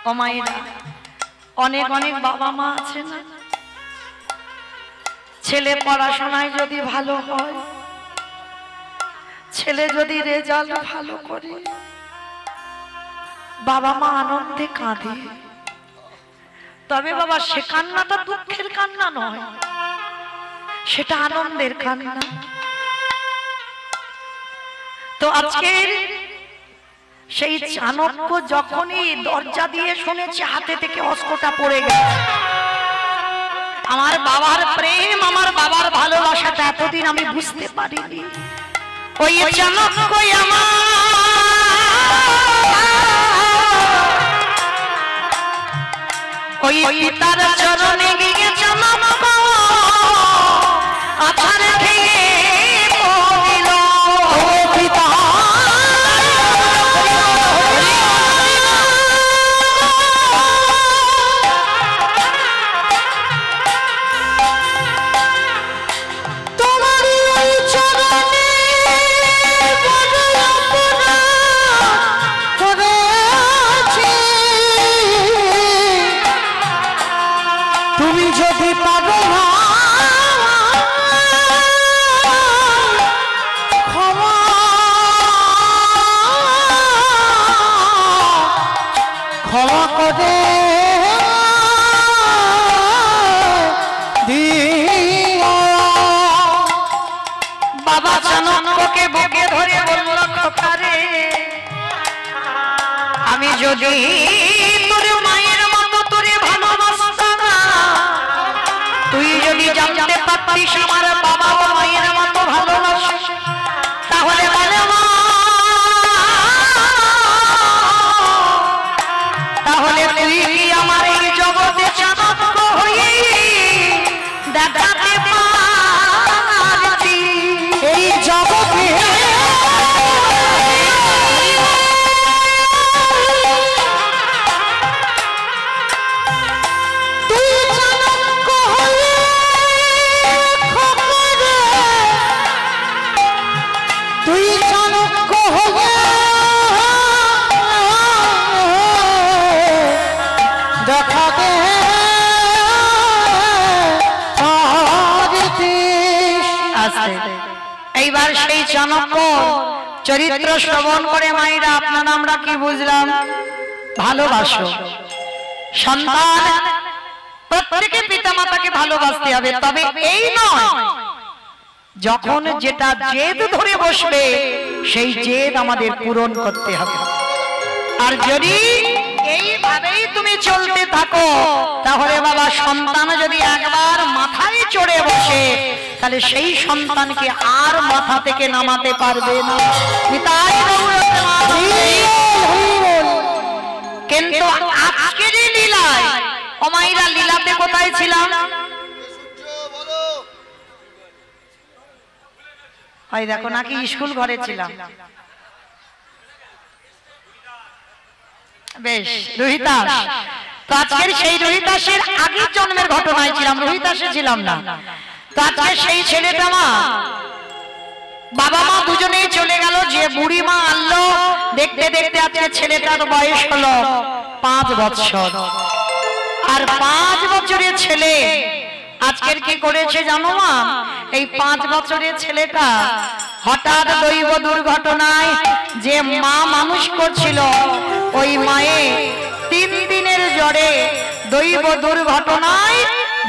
ও মায়েরা, অনেক অনেক বাবা মা আছে না, ছেলে পড়াশোনায় যদি ভালো হয়, ছেলে যদি রেজাল্ট ভালো করে, বাবা মা আনন্দে কাঁদে। তবে বাবা সে কান্নাটা দুঃখের কান্না নয়, সেটা আনন্দের কান্না। তো আজকের সেই চাণক্য যখনই দরজা দিয়ে শুনেছে হাতে থেকে অস্ত্রটা পড়ে গেছে, আমার বাবার প্রেম, আমার বাবার ভালোবাসাটা এতদিন আমি বুঝতে পারিনি। ওই চাণক্য আমার ওই পিতার চরণে গিয়ে চাণক্য আছাড় খেয়ে পড়ল। পিতা বাবা চাণক্যকে বুকে ধরে বলল, খোকারে, আমি যদি তোর মায়ের মতো তোরে ভালোবাসতাম না, তুই যদি জানতে পারতিস আমার বাবা ও মায়ের মতো ভালোবাসে, তাহলে বলে মা, তাহলে তুই কি আমার এই জগতে চাণক্য হয়ে দেখাতে পারতি? এই জগতে এইবার সেই চাণক্য চরিত্র শ্রবণ করে মায়েরা আপনারা আমরা কি বুঝলাম? ভালোবাসো সন্তান, প্রত্যেকে পিতামাতাকে ভালোবাসতে হবে, তবে এই নয় যখন যেটা জেদ ধরে বসবে সেই জেদ আমাদের পূরণ করতে হবে। আর যদি এইভাবেই তুমি চলতে থাকো, তাহলে বাবা সন্তান যদি একবার মাথায় চড়ে বসে, তাহলে সেই সন্তানকে আর মাথা থেকে নামাতে পারবে না। কিন্তু আজকের লীলায়, ও মায়েরা, লীলাতে কোথায় ছিলাম? হয় দেখো নাকি স্কুল ঘরে ছিলাম। বেশ, রোহিতাস। তো আজকের সেই রোহিতাসের আগের জন্মের ঘটনায় ছিলাম, রোহিতাসে ছিলাম না। তো আজকে সেই ছেলেটা মা, বাবা মা দুজনেই চলে গেল, যে বুড়ি মা আনলো, দেখতে দেখতে আজকে ছেলেটার বয়স হলো 5 বছর। আর 5 বছরের ছেলে আজকের কি করেছে জানো মা? এই 5 বছরের ছেলেটা হঠাৎ দৈব দুর্ঘটনায় যে মা মানুষ করছিল, ওই মায়ে 3 দিনের জ্বরে দৈব দুর্ঘটনায়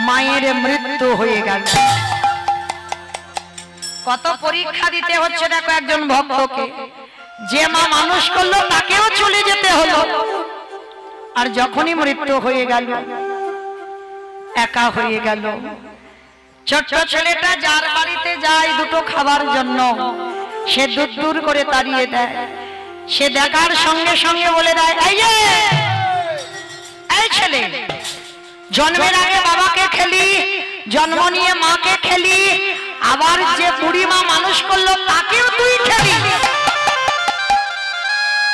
মায়ের মৃত্যু হয়ে গেল। কত পরীক্ষা দিতে হচ্ছে দেখো একজন ভক্তকে। যে মা মানুষ করলো তাকেও চলে যেতে হলো, আর যখনই মৃত্যু হয়ে গেল একা হয়ে গেল। ছোট্ট ছেলেটা যার বাড়িতে যায় দুটো খাবার জন্য, সে দূর দূর করে তাড়িয়ে দেয়। সে দেখার সঙ্গে সঙ্গে বলে দেয়, এই ছেলে, জন্মের আগে বাবাকে খেলি, জন্ম নিয়ে মাকে খেলি, আবার যে বুড়ি মা মানুষ করলো তাকেও তুই খেলি,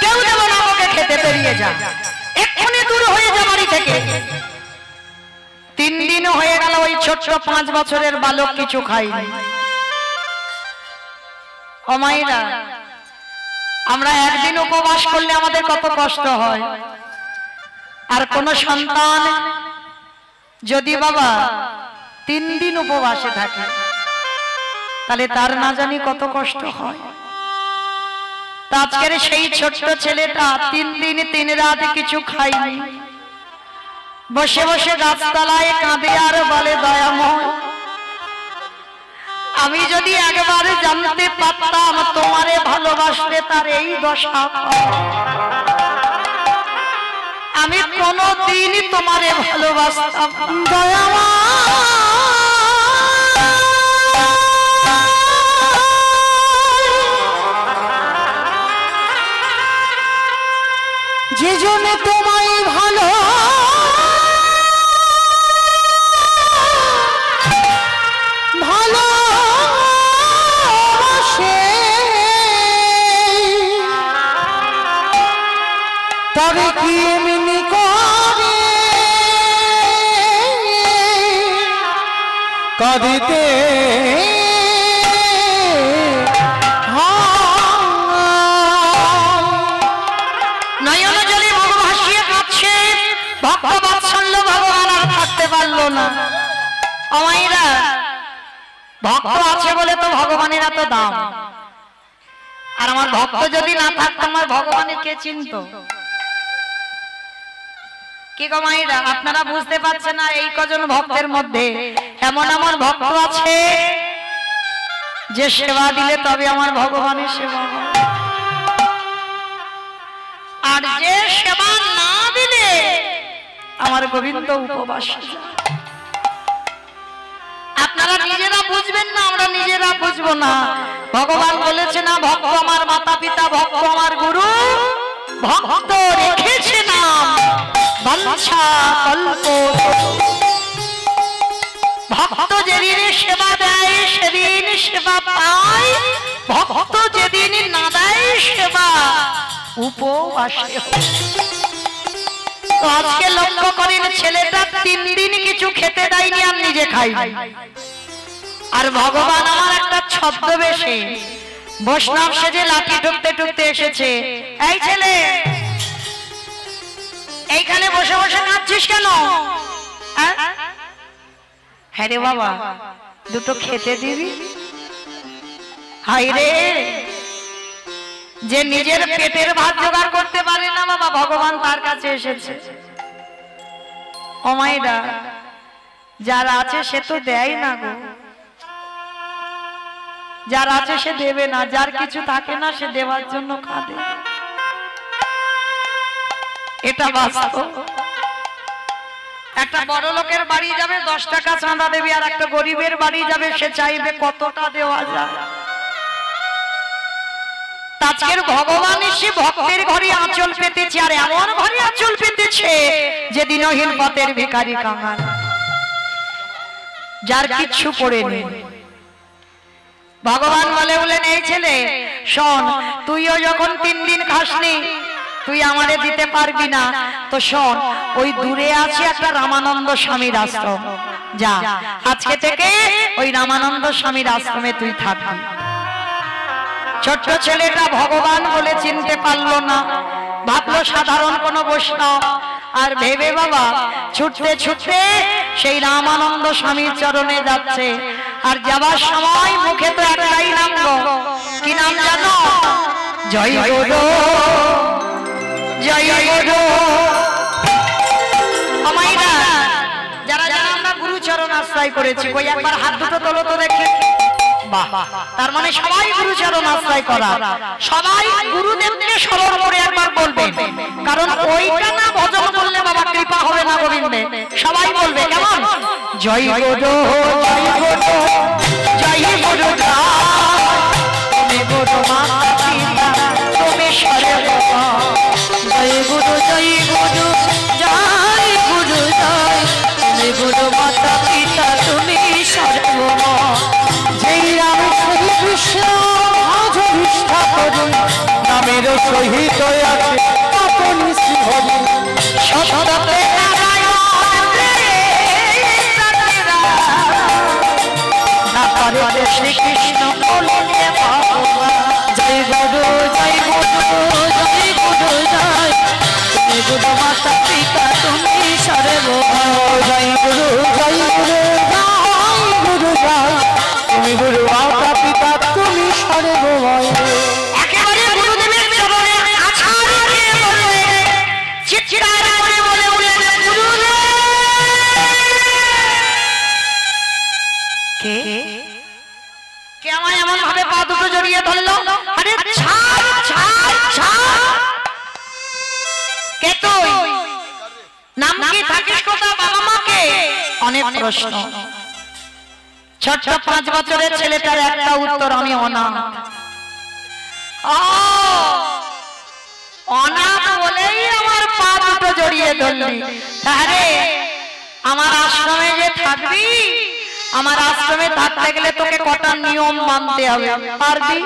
কেউ যেন আমাকে খেতে বেরিয়ে যা, এক্ষুনি দূর হয়ে যা বাড়ি থেকে। 3 দিন হয়ে গেল, ওই ছোট্ট 5 বছরের বালক কিছু খায়নি। ও মায়েরা, আমরা একদিন উপবাস করলে আমাদের কত কষ্ট হয়, আর কোন সন্তান যদি বাবা 3 দিন উপবাসে থাকে তাহলে তার না জানি কত কষ্ট হয়। আজকের সেই ছোট্ট ছেলেটা 3 দিন 3 রাত কিছু খায়নি, বসে বসে গাছতলায় কাঁদে আর বলে দয়াময়, আমি যদি একবার জানতে পারতাম তোমারে ভালোবাসলে তার এই দশা, আমি কোনদিন তোমারে ভালোবাসতাম। যে জন্য তোমায় ভালো ভালোবাসে, তবে কি এমনি করে কাঁদিতে ভক্ত আছে বলে তো ভগবানের এত দাম, আর আমার ভক্ত যদি না থাকতো আমার ভগবানের কে চিনত? কি গো মায়েরা, আপনারা বুঝতে পারছেন না? এই কজন ভক্তের মধ্যে এমন এমন ভক্ত আছে যে সেবা দিলে তবে আমার ভগবানের সেবা হয়, আর যে সেবা না দিলে আমার গোবিন্দ উপবাস। আপনারা নিজেরা বুঝবেন না, আমরা নিজেরা বুঝবো না। ভগবান বলেছে না, ভক্ত আমার মাতা পিতা, ভক্ত আমার গুরু, ভক্ত রেখেছে নাম বাঞ্ছা কল্প। ভক্ত যেদিন সেবা দেয় সেদিন সেবা পায়, ভক্ত যেদিন না দেয় সেবা উপবাসে। তো আজকে লক্ষ্য করেন, ছেলেটা 3 দিন কিছু খেতে দেয়নি আর নিজে খাই, আর ভগবান আমার একটা ছদ্মবেশে বৈষ্ণব সেজে লাঠি ঠুকতে ঠুকতে এসেছে। এই ছেলে, এইখানে বসে বসে কাঁদছিস কেন? হ্যাঁ রে বাবা, দুটো খেতে দিবি। হাই রে, যে নিজের পেটের ভাত জোগাড় করতে পারে না বাবা, ভগবান তার কাছে এসেছে। ও মায়েরা, যার আছে সে তো দেয় না গো, যার আছে সে দেবে না, যার কিছু থাকে না সে দেওয়ার জন্য কাঁদে, এটা বাস্তব। একটা বড় লোকের বাড়ি যাবে 10 টাকা চাঁদা দেবে, আর একটা গরিবের বাড়ি যাবে সে চাইবে কতটা দেওয়া যায়। আজকের ভগবান এসে ভক্তের ঘরে আঁচল পেতেছে, আর এমন ঘরে আঁচল পেতেছে যে দিনহীন পথের ভিখারি কাঙাল, যার কিচ্ছু পড়ে নেই। ভগবান বলেন, এই ছেলে শোন, তুইও যখন 3 দিন খাসনি তুই আমারে দিতে পারবি না, তো শোন, ওই দূরে আছে একটা রামানন্দ স্বামীর আশ্রম, যা আজকে থেকে ওই রামানন্দ স্বামীর আশ্রমে তুই থাকবি। ছোট্ট ছেলেটা ভগবান বলে চিনতে পারলো না, ভাবলো সাধারণ কোন বৈষ্ণব, আর ভেবে বাবা ছুটতে ছুটতে সেই রামানন্দ স্বামীর চরণে যাচ্ছে। আর যাবার সময় মুখে তো একটাই নাম, কি নাম জানো? জয় গুরু, জয় গুরু। আমাইরা যারা যারা আমরা গুরু চরণ আশ্রয় করেছি, কই একবার হাত দুটো তোলো তো দেখি। বাহ, তার মানে সবাই গুরু চরণ আশ্রয় করা, সবাই গুরুদেবকে স্মরণ করে একবার বলবেন, কারণ ওইটা না ভজন করলে বাবা কৃপা হবে না গোবিন্দে। সবাই বলবে কেমন? জয় গুরু, জয় গুরু, জয় গুরু, তুমি গুরু মাতা পিতা তুমি সর্বমা। জয় গুরু, জয় গুরু, জয় গুরু, জয় তুমি গুরু মাতা পিতা তুমি সর্বমা। যেই রাম সেই কৃষ্ণ আজ নিষ্ঠা করুন, নামের সহিত আছে আপনি শ্রীহরি। সততে শ্রীকৃষ্ণ জয় গুরু, জয় গুরু, জয় গুরু, জয় তুমি গুরু মাতা পিতা তুমি সর্ব জয় গুরু জয় গুরু জয় গুরু জয় তুমি গুরু মাতা পিতা তুমি সর্বময় একেবারে গুরুদেবের চরণে আছাড় দিয়ে বললে চিৎকার করে বলে উঠলেন গুরুদেব কে কে আমায় এমন ভাবে পা দুটো জড়িয়ে ধরলো আরে ছাড় ছাড় ছাড় কে তুই নাম কি থাকিস কোথা বাবা মাকে অনেক প্রশ্ন ছোট 5 বছরের ছেলেটার একটা উত্তর আমি অনাথ অনাথ বলেই আমার পা দুটো জড়িয়ে ধরলি আরে আমার আশ্রমে যে থাকবি আমার আশ্রমে থাকতে গেলে তোকে কটা নিয়ম মানতে হবে পারবি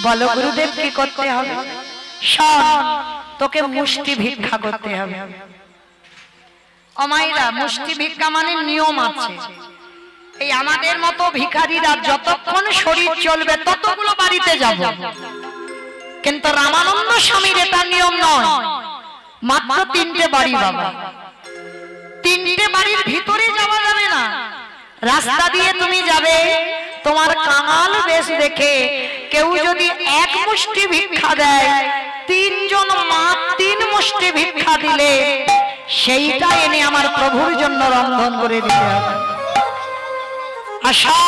বলো গুরুদেব কি করতে হবে শোন তোকে মুষ্টি ভিক্ষা করতে হবে অমাইরা মুষ্টি ভিক্ষা মানে নিয়ম আছে এই আমাদের মতো ভিখারিরা যতক্ষণ শরীর চলবে ততগুলো বাড়িতে যাব কিন্তু রামানন্দ স্বামীর এটা নিয়ম নয় মাত্র 3টে বাড়ি বাবা 3টে বাড়ির ভিতরে যাওয়া যাবে না রাস্তা দিয়ে তুমি যাবে তোমার কাঙাল বেশ দেখে কেউ যদি 1 মুষ্টি ভিক্ষা দেয় 3 জন মা 3 মুষ্টি ভিক্ষা দিলে সেইটা এনে আমার প্রভুর জন্য রন্ধন করে দিতে হবে আশা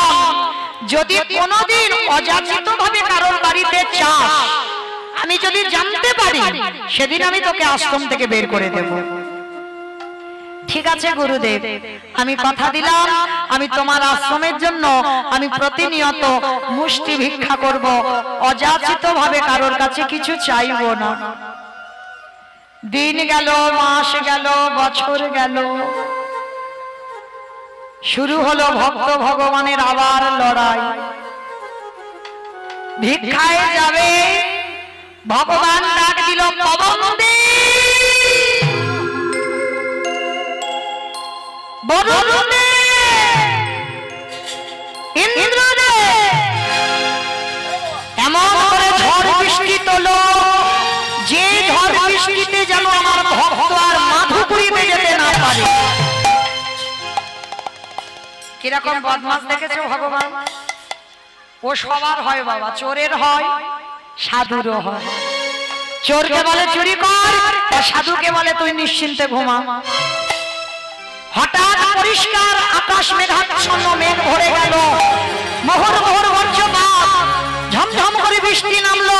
যদি কোনোদিন অযাচিত ভাবে কারোর বাড়িতে চাস আমি যদি জানতে পারি সেদিন আমি তোকে আশ্রম থেকে বের করে দেব ঠিক আছে গুরুদেব আমি কথা দিলাম আমি তোমার আশ্রমের জন্য আমি প্রতিনিয়ত মুষ্টি ভিক্ষা করব অযাচিত ভাবে কারোর কাছে কিছু চাইবো না দিন গেল মাস গেল বছর গেল শুরু হলো ভক্ত ভগবানের আবার লড়াই ভিক্ষায় যাবে ভগবান ডাক দিল পবনদেব এমন করে ঝড় বৃষ্টি তোলো যে ঝড় বৃষ্টিতে যেন আমার ভক্ত আর মাধুপুরীতে যেতে না পারে কিরকম বদমাস দেখেছো ভগবান ও সবার হয় বাবা চোরের হয় সাধুরও হয় চোরকে বলে চুরি কর আর সাধুকে বলে তুই নিশ্চিন্তে ঘুমা হঠাৎ পরিষ্কার আকাশ মেঘাচ্ছন্ন মেঘ ভরে গেল মোহর মোহর বজ্রপাত ঝমঝম করে বৃষ্টি নামলো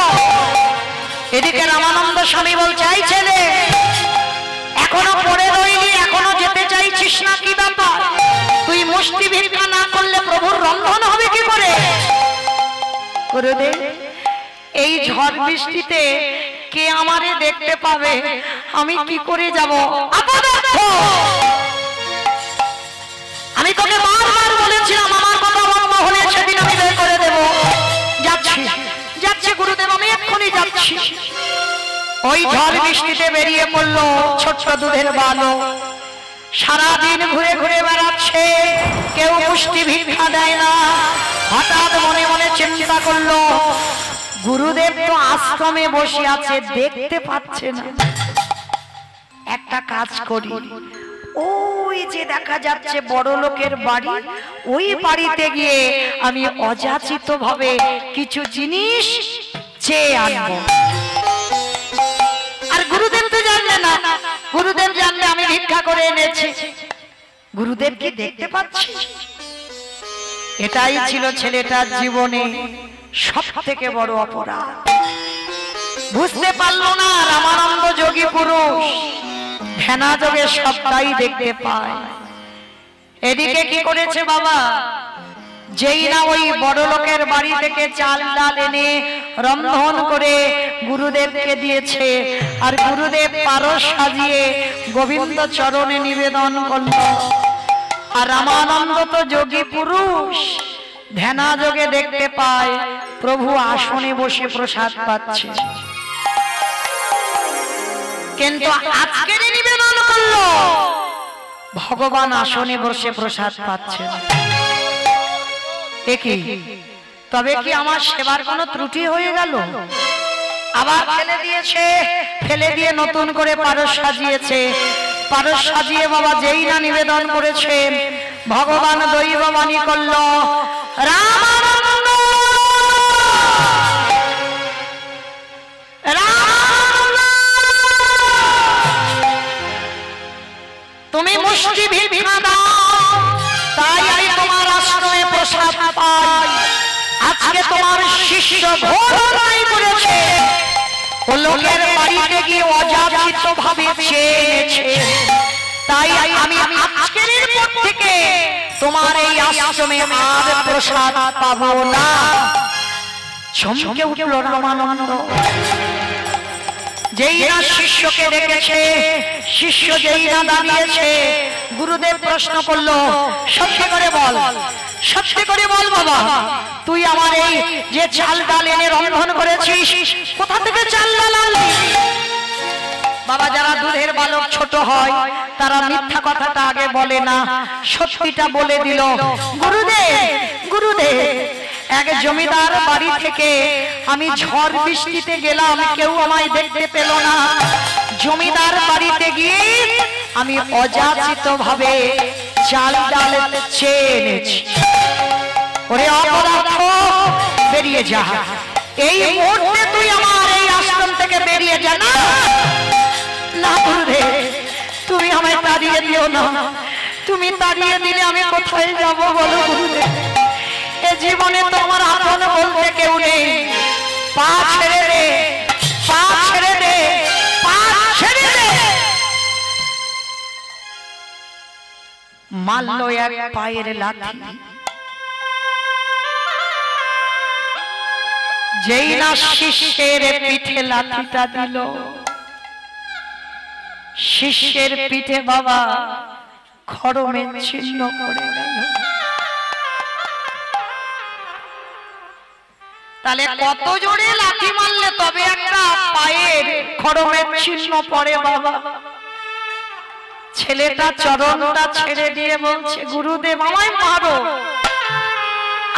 এদিকে রামানন্দ স্বামী বলছে এই ছেলে এখনো পড়ে রইলি এখনো যেতে চাইছিস না কি ব্যাপার তুই মুষ্টি ভিক্ষা না করলে প্রভুর রন্ধন হবে কি করে গুরুদেব এই ঝড় বৃষ্টিতে কে আমারে দেখতে পাবে আমি কি করে যাব আমি তোকে বারবার বলেছিলাম আমার কথা বন্ধ হলে সেদিন আমি বের করে দেব যাচ্ছি যাচ্ছি গুরুদেব আমি এক্ষুনি যাচ্ছি ওই ঝড় বৃষ্টিতে বেরিয়ে পড়লো ছোট্ট দুধের বালক সারাদিন ঘুরে ঘুরে বেড়াচ্ছে কেউ মুষ্টি ভিক্ষা দেয় না হঠাৎ মনে মনে চিন্তা করলো গুরুদেব তো আশ্রমে বসে আছে দেখতে পাচ্ছে না একটা কাজ করি ওই যে দেখা যাচ্ছে বড় লোকের বাড়ি ওই বাড়িতে গিয়ে আমি অযাচিত ভাবে কিছু জিনিস চেয়ে আনবো আর গুরুদেব তো জানলে না গুরুদেব জানলে আমি ভিক্ষা করে এনেছি গুরুদেব কি দেখতে পাচ্ছি এটাই ছিল ছেলেটার জীবনে সবথেকে বড় অপরাধ বুঝতে পারলো না রামানন্দ যোগী পুরুষ ধ্যানা যোগে সবটাই দেখতে পায় এদিকে কি করেছে বাবা যেই না ওই বড় লোকের বাড়ি থেকে চাল ডাল এনে রন্ধন করে গুরুদেবকে দিয়েছে আর গুরুদেব পারস সাজিয়ে গোবিন্দ চরণে নিবেদন করল আর রামানন্দ তো যোগী পুরুষ ধ্যানা যোগে দেখতে পায় প্রভু আসনে বসে প্রসাদ পাচ্ছে কিন্তু আজকে নিবেদন করলো ভগবান আসনে বসে প্রসাদ পাচ্ছেন তবে কি আমার সেবার কোনো ত্রুটি হয়ে গেল আবার ফেলে দিয়েছে, ফেলে দিয়ে নতুন করে পারস সাজিয়েছে। পারস সাজিয়ে বাবা যেই না নিবেদন করেছে, ভগবান দৈববাণী করল, রামানন্দ তুমি মুষ্টি ভিক্ষা দাও, তাই আমি তোমার আশ্রমে প্রসাদ পাই। আজকে তোমার শিষ্য ঘোর অন্যায় করেছে, ও লোকের বাড়িতে গিয়ে অযাচিত ভাবে চেয়েছে, তাই আমি আজকের পর থেকে তোমার এই আশ্রমে আর প্রসাদ পাবো না। চমকে উঠল রামানন্দ। যেই না শিষ্যকে ডেকেছে, শিষ্য যেই না দাঁড়িয়েছে, গুরুদেব প্রশ্ন করলো, সত্যি করে বল, সত্যি করে বল বাবা, তুই আমার এই যে চাল ডাল এনে রন্ধন করেছিস, কোথা থেকে চাল ডাল আনলি? বাবা, যারা দুধের বালক ছোট হয় তারা মিথ্যা কথাটা আগে বলে না, সত্যিটা বলে দিল। গুরুদেব, গুরুদেব, এক জমিদার বাড়ি থেকে আমি ঝড় বৃষ্টিতে গেলাম, কেউ আমায় দেখতে পেল না। জমিদার বাড়িতে গিয়ে আমি অযাচিত ভাবে চাল ডাল চেয়ে এনেছি। ওরে অপদার্থ, বেরিয়ে যা, এই মুহূর্তে তুই আমার এই আশ্রম থেকে বেরিয়ে যা। না না গুরুদেব, তুমি আমায় তাড়িয়ে দিও না, তুমি তাড়িয়ে দিলে আমি কোথায় যাব বলো গুরুদেব? এ জীবনে তো আমার আপন বলতে কেউ নেই। পা ছেড়ে দে, পা ছেড়ে দে, পা ছেড়ে দে। মারল এক পায়ের লাথি, যেই না শিষ্যের পিঠে লাথিটা দিল, শিষ্যের পিঠে বাবা খড়মে ছিন্ন করে গেল। তাহলে কত জোরে লাথি মারলে তবে একটা পায়ের খড়মের চিহ্ন পড়ে বাবা? ছেলেটা চরণটা ছেড়ে দিয়ে বলছে, গুরুদেব আমায় মারো,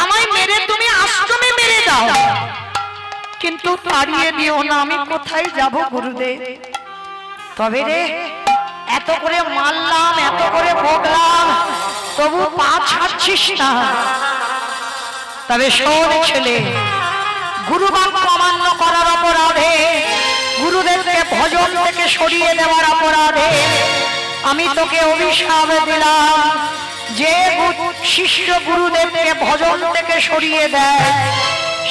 আমায় মেরে তুমি আশ্রমে মেরে দাও, কিন্তু তাড়িয়ে দিও না, আমি কোথায় যাব গুরুদেব? তবে রে, এত করে মারলাম, এত করে বকলাম, তবু পা ছাড়ছিস না। তবে শোন ছেলে, গুরু বাক্য অমান্য করার অপরাধে, গুরুদেবকে ভজন থেকে সরিয়ে দেওয়ার অপরাধে আমি তোকে অভিশাপ দিলাম, যে শিষ্য গুরুদেবকে ভজন থেকে সরিয়ে দেয়,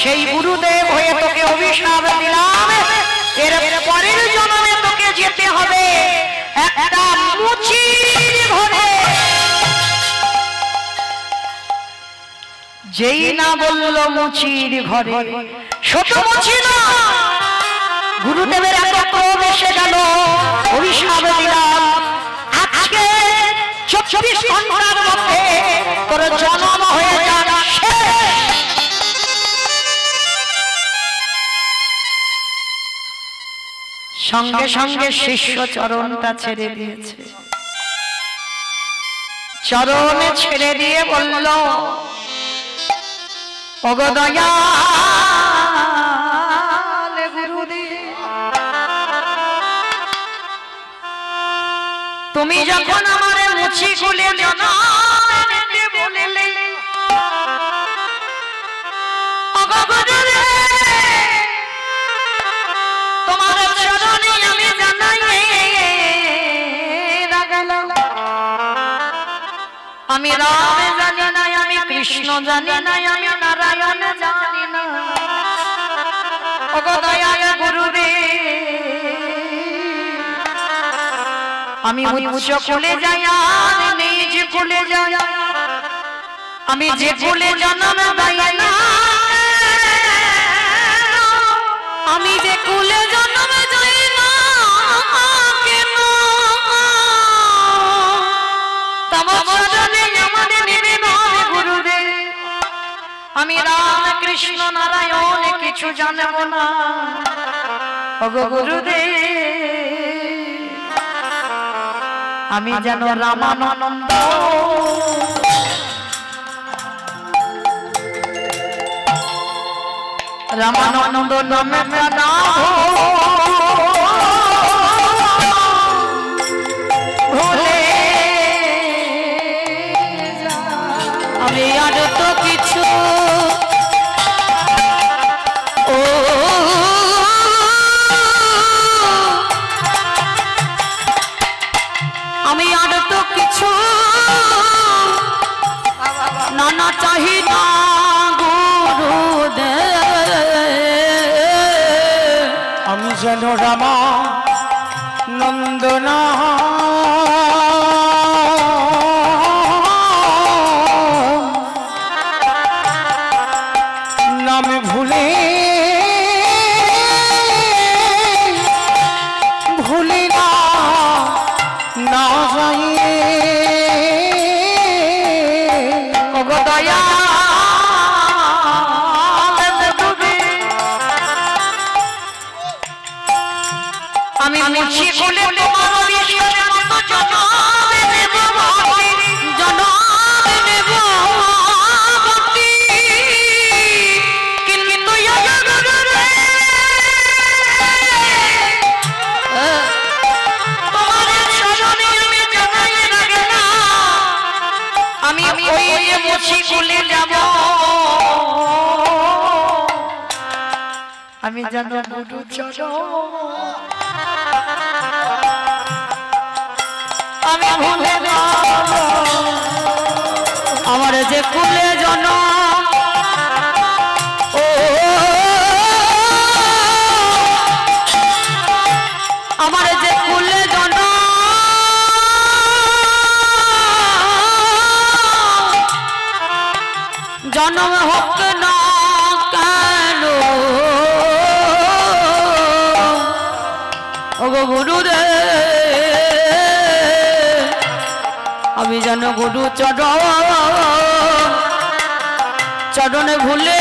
সেই গুরুদেব হয়ে তোকে অভিশাপ দিলাম, এর পরের জন্মে তোকে যেতে হবে একটা মুচির ঘরে। যেই না বলল মুচির ঘরে, ছোট মুচি না, গুরুদেবের এত ক্রোধ এসে গেল, অভিশাপ দিলাম, আজকে 24 ঘন্টার মধ্যে তোর জন্ম হয়ে যাচ্ছে। সঙ্গে সঙ্গে শিষ্য চরণটা ছেড়ে দিয়েছে, চরণে ছেড়ে দিয়ে বলল, ওগো দয়াল গুরুদেব, তুমি যখন আমার মুছি খুলে জানাতে বললে, ওগো গুরুদেব তোমার চরণে আমি জানাই রাগলাম, আমি রাম জানি না, আমি কৃষ্ণ জানি না, আমি নারায়ণ জানি না। ওগো দয়াল গুরুদেব, আমি উচ্চ কুলে যাই আর নিজ কুলে যাই, আমি যে কুলে জন্ম পাই না, আমি যে কুলে জন্ম যাই না কেন, তোমার চরণে আমাদের নিবেদন গুরুদেব, আমি রাম কৃষ্ণ নারায়ণ কিছু জানব না। ওগো গুরুদেব, আমি যেন রামানন্দ, রামানন্দ নামে প্রাণা ভুলে আমি আর তো কিছু আমি আর তো কিছু নানা চাহি না গুরুদেব আমি যেন রামা নন্দনা নামে ভুলে ভুলি না না যাই ওগো দয়া আমি মুছি খুলে তোমার অভিশাপের মতো জনমে দেব ভক্তি জনমে দেব ভক্তি কিন্তু তোমার শরণে আমি জানাই লাগে না আমি ওই যে মুছি খুলে যাব আমি জানো গুরু চরণ আমি ভুলে যাব আমার যে কুলে জন ও আমার যে কুলে জন জন্ম হোক না কেন ওগো গুরুদেব আমি যেন গুরু চরণে ভুলে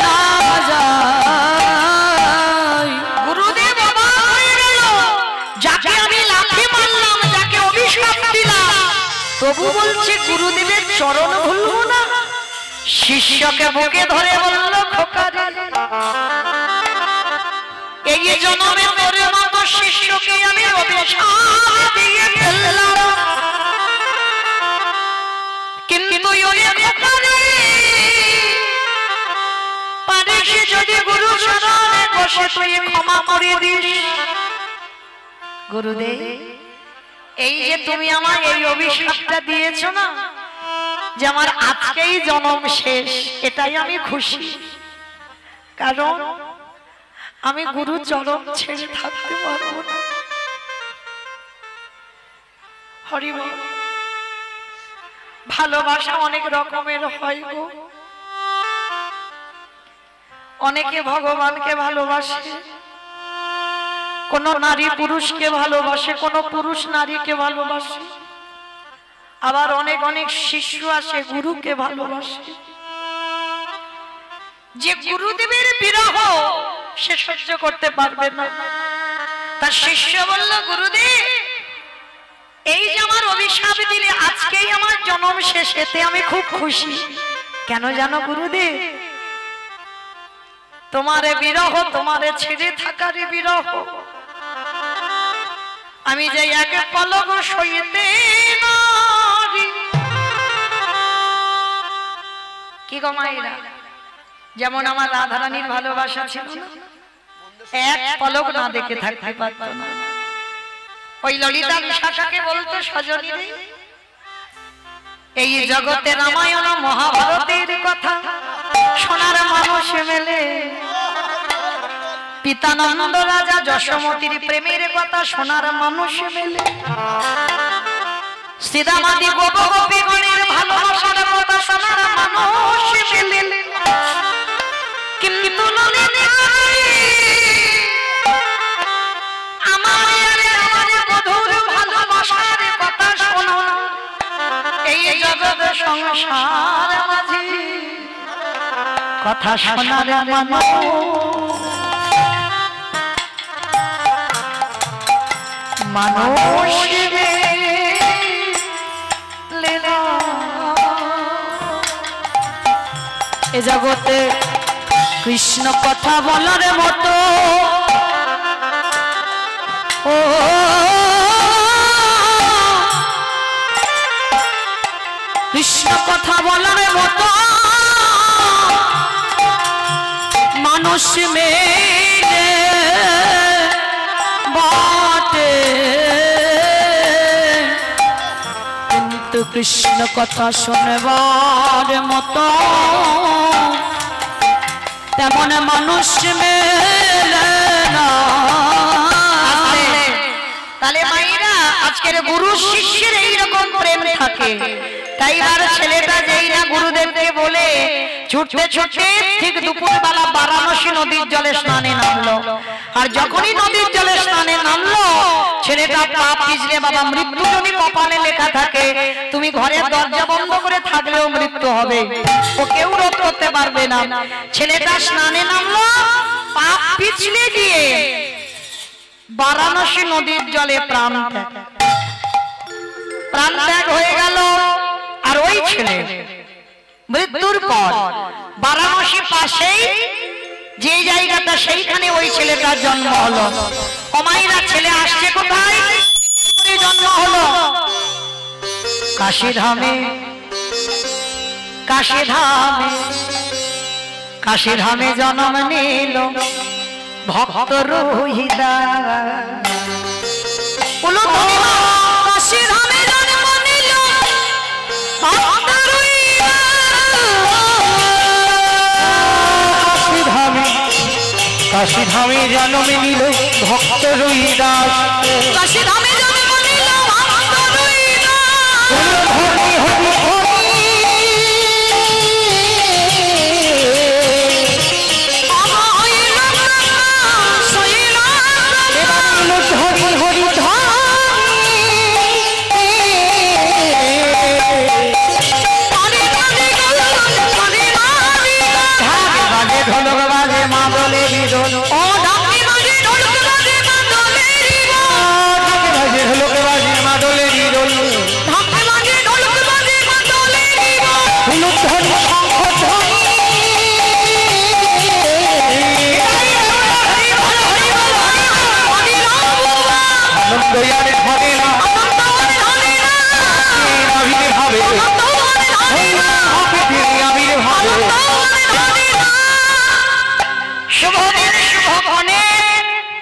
না যাই গুরুদেব অবাক হয়ে গেল যাকে আমি লাথি মারলাম যাকে অভিশাপ দিলাম তবু বলছে গুরুদেবের চরণ ভুলবো না শিষ্যকে বুকে ধরে বলল খোকারে এই জন্মে তোর মতো শিষ্যকে আমি অভিশাপ দিয়ে ফেললাম কিন্তু পারিস যদি গুরু চরণে বসে তুই ক্ষমা করে দিস গুরুদেব এই যে তুমি আমার এই অভিশাপটা দিয়েছো না যে আমার আজকেই জন্ম শেষ এটাই আমি খুশি কারণ আমি গুরু চরণ ছেড়ে থাকতে পারবো না হরি বল ভালোবাসা অনেক রকমের হয় গো অনেকে ভগবানকে ভালোবাসে কোন নারী পুরুষকে ভালোবাসে কোন পুরুষ নারীকে ভালোবাসে আবার অনেক অনেক শিষ্য আসে গুরুকে ভালোবাসে যে গুরুদেবের বিরহ সে সহ্য করতে পারবে না তার শিষ্য বলল গুরুদেব এই যে আমার অভিশাপ দিলে আজকেই আমার জন্ম শেষ এতে আমি খুব খুশি কেন জানো গুরুদেব তোমারে বিরহ তোমারে ছেড়ে থাকার বিরহ আমি যে এক পলক সইতে নারি কি গো মায়েরা যেমন আমার রাধারানীর ভালোবাসা ছিল না এক পলক না দেখে থাকতে পারত না ওই ললিতা বিশাখাকে বলতো সজনী রে এই জগতে রামায়ণ মহাভারতের কথা শোনার মানুষ মেলে পিতানন্দ রাজা যশোমতির প্রেমের কথা শোনার মানুষ মেলে শ্রীরামাদি গোপ গোপীগণের ভালোবাসার কথা শোনার মানুষ মেলে কিন্তু আমার মধুর ভালোবাসার কথা শোনো এই জগৎ সংসার মাঝে কথা শোনার মানুষ মানুষ এ জগতে কৃষ্ণ কথা বলার মতো ও কৃষ্ণ কথা বলার মতো মানুষ মেলে বটে, কিন্তু কৃষ্ণ কথা শুনবার মতো তেমন মানুষ মেলে না। তাহলে মায়েরা আজকের গুরু শিষ্যের এইরকম প্রেম থাকে, তাই আর ছেলেটা যেই না গুরুদেবকে বলে ছুটতে ছুটতে ঠিক দুপুরবেলা বারাণসী নদীর জলে স্নানে নামলো। আর যখনই নদীর জলে স্নানে নামলো ছেলেটা পা পিছলে বাবা মৃত্যু যদি কপালে লেখা থাকে তুমি ঘরের দরজা বন্ধ করে থাকলেও মৃত্যু হবে, ও কেউ রোধ করতে পারবে না। ছেলেটা স্নানে নামলো, পা পিছলে গিয়ে বারাণসী নদীর জলে প্রাণ ত্যাগ হয়ে গেল। আর ওই ছেলে মৃত্যুর পর বারাণসী পাশেই যে জায়গাটা সেইখানে ওই ছেলেটার জন্ম হলো। অমাইরা ছেলে আসছে কোথায়? জন্ম হলো কাশীধামে। কাশীধামে কাশীধামে জন্ম নিল ভক্ত রোহিদাস। কাশীধামে জন্ম নিল ভক্ত কাশীধামে জন্ম নিল ভক্ত রোহিদাস। কাশীধামে জন্ম নিল ভক্ত রোহিদাস। হরি হরি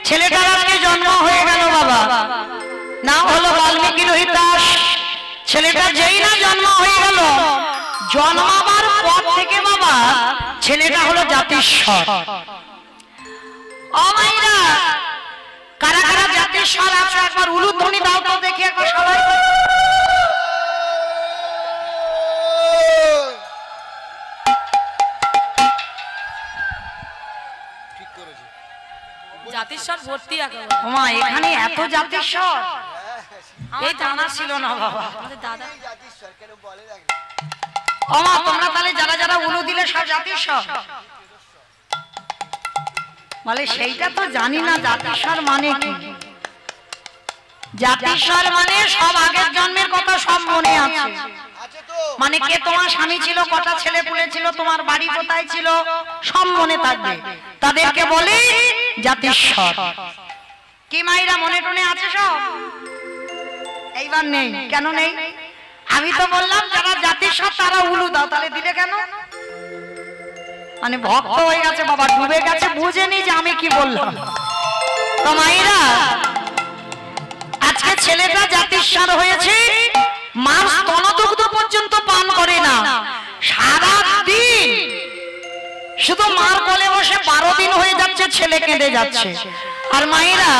ছেলেটার আজকে জন্ম হয়ে গেল বাবা, নাম হলো বাল্মীকি রোহিদাস। ছেলেটা যেই না জন্ম হয়ে গেল, জন্মাবার পর থেকে বাবা ছেলেটা হলো জাতিস্বর। ও মাইরা, কারা কারা জাতিস্বর আছে একবার উলুধ্বনি দাও তো দেখি একবার সবাই। জাতিস্বর ভর্তি একেবারে। ওমা এখানে এত জাতিস্বর এই জানা ছিল না বাবা। আমাদের দাদা ওমা তোমরা তাহলে যারা যারা উলু দিলে সব জাতিস্বর বলে, সেইটা তো জানি না জাতিস্বর মানে কি। জাতিস্বর মানে সব আগের জন্মের কথা সব মনে আছে, মানে কে তোমার স্বামী ছিল, কটা ছেলে পুলে ছিল, তোমার বাড়ি কোথায় ছিল, সব মনে থাকবে, তাদেরকে বলে জাতিস্বর। কি মাইরা মনে টনে আছে সব? এইবার নেই, কেন নেই? আমি তো বললাম যারা জাতিস্বর তারা উলু দাও, তাহলে দিলে কেন? মানে ভক্ত হয়ে গেছে বাবা, ডুবে গেছে, বুঝেনি যে আমি কি বললাম। তো মাইরা আজকে ছেলেটা জাতিস্বর হয়েছে, মার স্তনদুগ্ধ পর্যন্ত পান করে না, সারা দিন শুধু মার কোলে বসে 12 দিন হয়ে যাচ্ছে, ছেলে কেঁদে যাচ্ছে। আর মায়েরা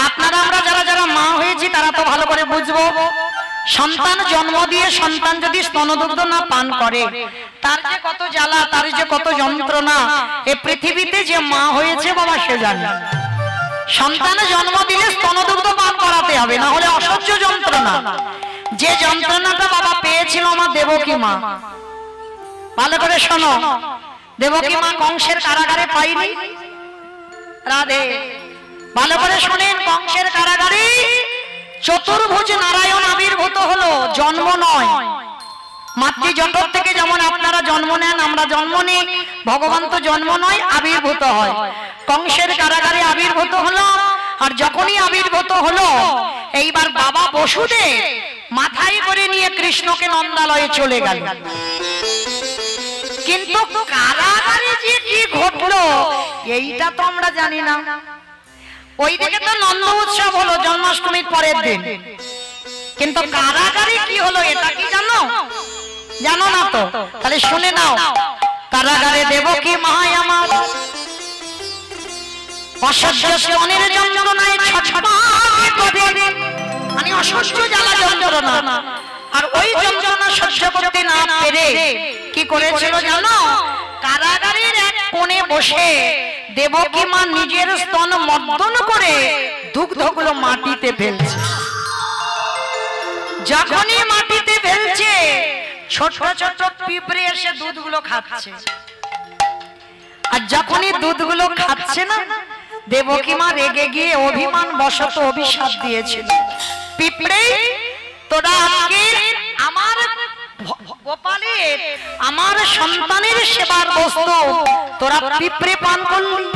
আপনারা আমরা যারা যারা মা হয়েছি তারা তো ভালো করে বুঝবো, সন্তান জন্ম দিয়ে সন্তান যদি স্তনদুগ্ধ না পান করে তার যে কত জ্বালা, তার যে কত যন্ত্রণা, এই পৃথিবীতে যে মা হয়েছে বাবা সে জানে। সন্তান জন্ম দিলে স্তনদুগ্ধ পান করাতে হবে, না হলে অসহ্য যন্ত্রণা। যে যন্ত্রণাটা বাবা পেয়েছিল আমার দেবকী মা, ভালো করে শোনো, দেবকী মা কংসের কারাগারে পাইনি। রাধে, ভালো করে শোনেন, কংসের কারাগারে চতুর্ভুজ নারায়ণ আবির্ভূত হলো, জন্ম নয়। মাতৃজগৎ থেকে যেমন আপনারা জন্ম নেন, আমরা জন্ম নিই, ভগবান তো জন্ম নয়, আবির্ভূত হয়। কংসের কারাগারে আবির্ভূত হলো, আর যখনই আবির্ভূত হলো এইবার বাবা বসুদেব মাথায় করে নিয়ে কৃষ্ণকে নন্দালয়ে চলে গেল। কিন্তু কারাগারে যে কি ঘটলো এইটা তো আমরা জানি না। ওইদিকে তো নন্দ উৎসব হলো জন্মাষ্টমীর পরের দিন, কিন্তু কারাগারে কি হলো এটা কি জানো? জানো না তো? তাহলে শুনে নাও। কারাগারে দেবকী মাই আমার অসহ্য স্তনের যন্ত্রণায় ছটফট করে, মানে অসহ্য জ্বালা যন্ত্রণা, আর ওই যন্ত্রণা সহ্য করতে না পেরে কি করেছিল জানো? কারাগারের এক কোণে বসে দেবকী মা নিজের স্তন মর্দন করে দুগ্ধগুলো মাটিতে ফেলছে। যখনই মাটিতে ফেলছে ছোট ছোট পিঁপড়ে এসে দুধগুলো খাচ্ছে, আর যখনই দুধগুলো খাচ্ছে না দেবকী মা রেগে গিয়ে অভিমান বশত অভিশাপ দিয়েছিল, পিঁপড়ে তোরা আজকে আমার গোপালের আমার সন্তানের সেবার বস্তু তোরা পিঁপড়ে পান করলি।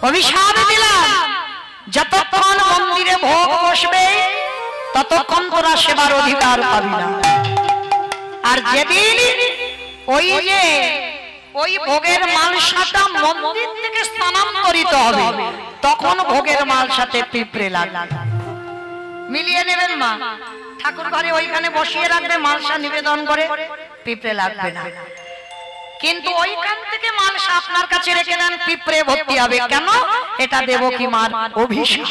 অভিশাপ দিলাম যতক্ষণ মন্দিরে ভোগ বসবে ততক্ষণ তোরা সেবার অধিকার পাবি না। আর যেদিন ওই ভোগের মালসাটা মন্দির থেকে স্থানান্তরিত হবে তখন ভোগের মালসাতে পিঁপড়ে লাগবে। মিলিয়ে নেবেন মা, ঠাকুর ঘরে ওইখানে বসিয়ে রাখবে, মালসা নিবেদন করে, পিঁপড়ে লাগবে না। কিন্তু ওইখান থেকে মালসা আপনার কাছে রেখে দেন, পিঁপড়ে ভর্তি হবে। কেন? এটা দেবকী মার অভিশাপ।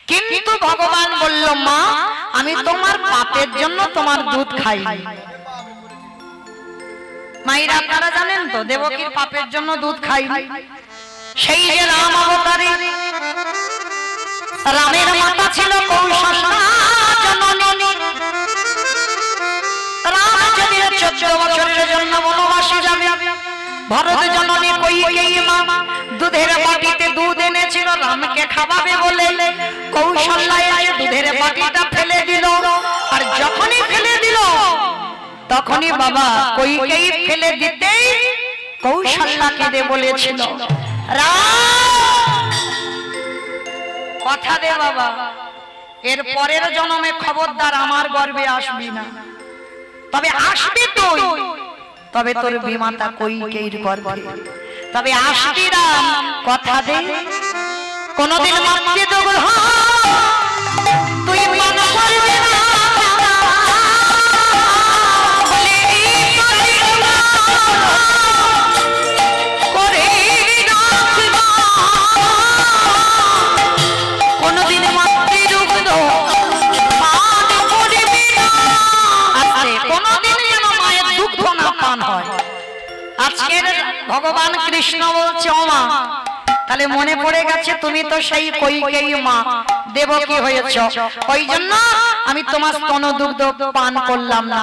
কিন্তু ভগবান বলল মা আমি তোমার পাপের জন্য তোমার দুধ খাইনি। মায়েরা আপনারা জানেন তো দেবকীর পাপের জন্য দুধ খাইনি। সেই যে রাম অবতারে রামের মাতা ছিল কৌশলা জননী, রাম যেদিন 14 বছরের জন্য বনবাসে যাবে, ভরত জননী কইকেয়ী মা দুধের বাটিতে দুধ এনেছিল রামকে খাওয়াবে বলে, কৌশল্যা এসে দুধের বাটিটা ফেলে দিল। আর যখনই ফেলে দিল তখনই বাবা কইকেয়ী ফেলে দিতেই কৌশল্যাকে দে বলেছিল রাম কথা দে বাবা এর পরের জন্মে খবরদার আমার গর্ভে আসবি না, তবে আসবি তুই, তবে তোর বিমাতা কইকেয়ীর গর্ভে, তবে আসবি রাম কথা দে কোনদিন মাতৃদুগ্ধ তুই পান করবি না। আজকের ভগবান কৃষ্ণ বলছে ও মা, তাহলে মনে পড়ে গেছে তুমি তো সেই কইকেয়ী মা দেবকী হয়েছ, ওই জন্য আমি তোমার স্তন দুগ্ধ পান করলাম না।